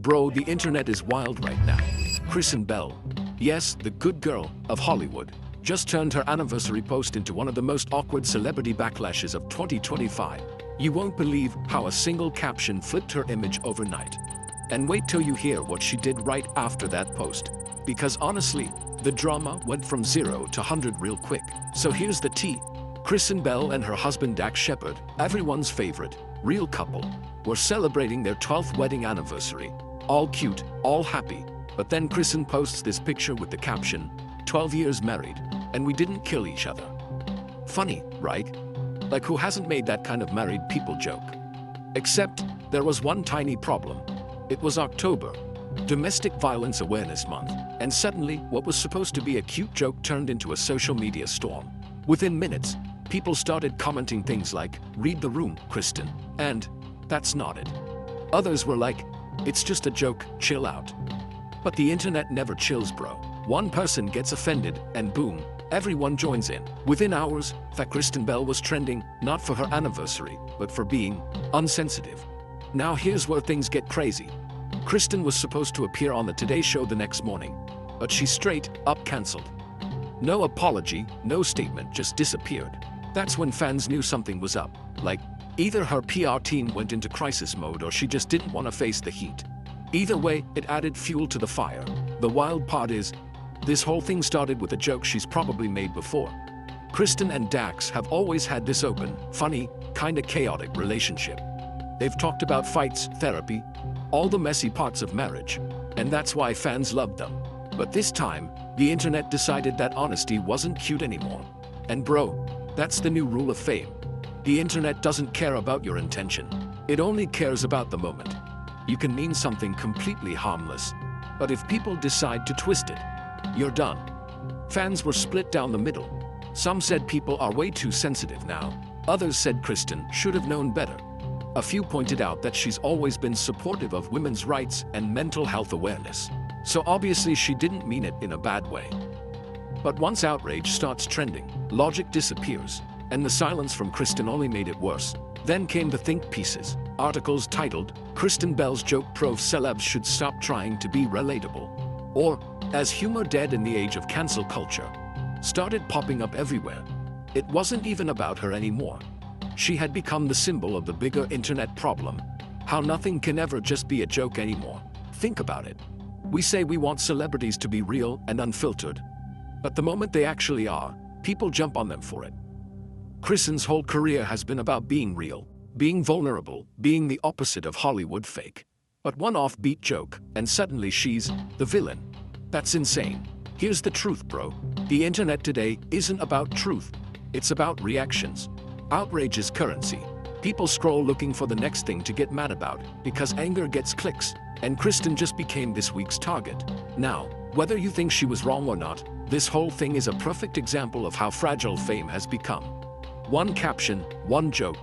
Bro, the internet is wild right now. Kristen Bell, yes, the good girl of Hollywood, just turned her anniversary post into one of the most awkward celebrity backlashes of 2025. You won't believe how a single caption flipped her image overnight. And wait till you hear what she did right after that post. Because honestly, the drama went from 0 to 100 real quick. So here's the tea. Kristen Bell and her husband Dax Shepard, everyone's favorite, real couple, were celebrating their 12th wedding anniversary. All cute, all happy. But then Kristen posts this picture with the caption, 12 years married, and we didn't kill each other. Funny, right? Like, who hasn't made that kind of married people joke? Except, there was one tiny problem. It was October, Domestic Violence Awareness Month, and suddenly what was supposed to be a cute joke turned into a social media storm. Within minutes, people started commenting things like, "Read the room, Kristen," and "That's not it." Others were like, "It's just a joke, chill out." But the internet never chills, bro. One person gets offended, and boom, everyone joins in. Within hours, that Kristen Bell was trending, not for her anniversary, but for being unsensitive. Now here's where things get crazy. Kristen was supposed to appear on the Today Show the next morning, but she straight up canceled. No apology, no statement, just disappeared. That's when fans knew something was up. Like, either her PR team went into crisis mode or she just didn't want to face the heat. Either way, it added fuel to the fire. The wild part is, this whole thing started with a joke she's probably made before. Kristen and Dax have always had this open, funny, kinda chaotic relationship. They've talked about fights, therapy, all the messy parts of marriage, and that's why fans loved them. But this time, the internet decided that honesty wasn't cute anymore. And bro, that's the new rule of fame. The internet doesn't care about your intention. It only cares about the moment. You can mean something completely harmless, but if people decide to twist it, you're done. Fans were split down the middle. Some said people are way too sensitive now. Others said Kristen should have known better. A few pointed out that she's always been supportive of women's rights and mental health awareness. So obviously she didn't mean it in a bad way. But once outrage starts trending, logic disappears, and the silence from Kristen only made it worse. Then came the think pieces, articles titled, "Kristen Bell's joke proves celebs should stop trying to be relatable," or, "As humor dead in the age of cancel culture," started popping up everywhere. It wasn't even about her anymore. She had become the symbol of the bigger internet problem, how nothing can ever just be a joke anymore. Think about it. We say we want celebrities to be real and unfiltered, but the moment they actually are, people jump on them for it. Kristen's whole career has been about being real, being vulnerable, being the opposite of Hollywood fake. But one offbeat joke, and suddenly she's the villain. That's insane. Here's the truth, bro. The internet today isn't about truth. It's about reactions. Outrage is currency. People scroll looking for the next thing to get mad about, because anger gets clicks, and Kristen just became this week's target. Now, whether you think she was wrong or not, this whole thing is a perfect example of how fragile fame has become. One caption, one joke,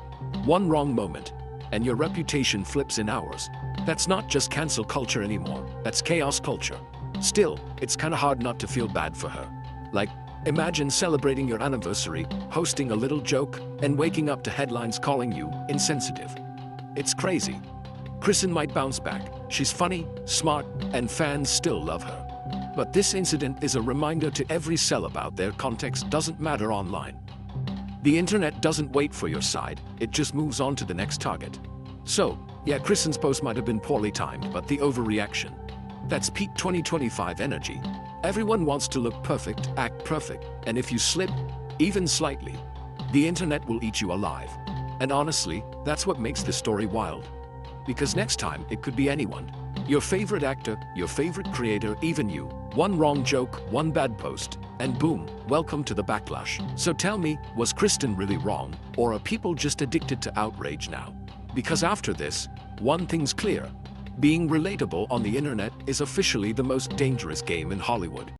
one wrong moment, and your reputation flips in hours. That's not just cancel culture anymore, that's chaos culture. Still, it's kinda hard not to feel bad for her. Like, imagine celebrating your anniversary, hosting a little joke, and waking up to headlines calling you insensitive. It's crazy. Kristen might bounce back. She's funny, smart, and fans still love her. But this incident is a reminder to every celeb out there: context doesn't matter online. The internet doesn't wait for your side, it just moves on to the next target. So, yeah, Kristen's post might have been poorly timed, but the overreaction. That's peak 2025 energy. Everyone wants to look perfect, act perfect, and if you slip, even slightly, the internet will eat you alive. And honestly, that's what makes this story wild. Because next time, it could be anyone. Your favorite actor, your favorite creator, even you. One wrong joke, one bad post, and boom, welcome to the backlash. So tell me, was Kristen really wrong, or are people just addicted to outrage now? Because after this, one thing's clear. Being relatable on the internet is officially the most dangerous game in Hollywood.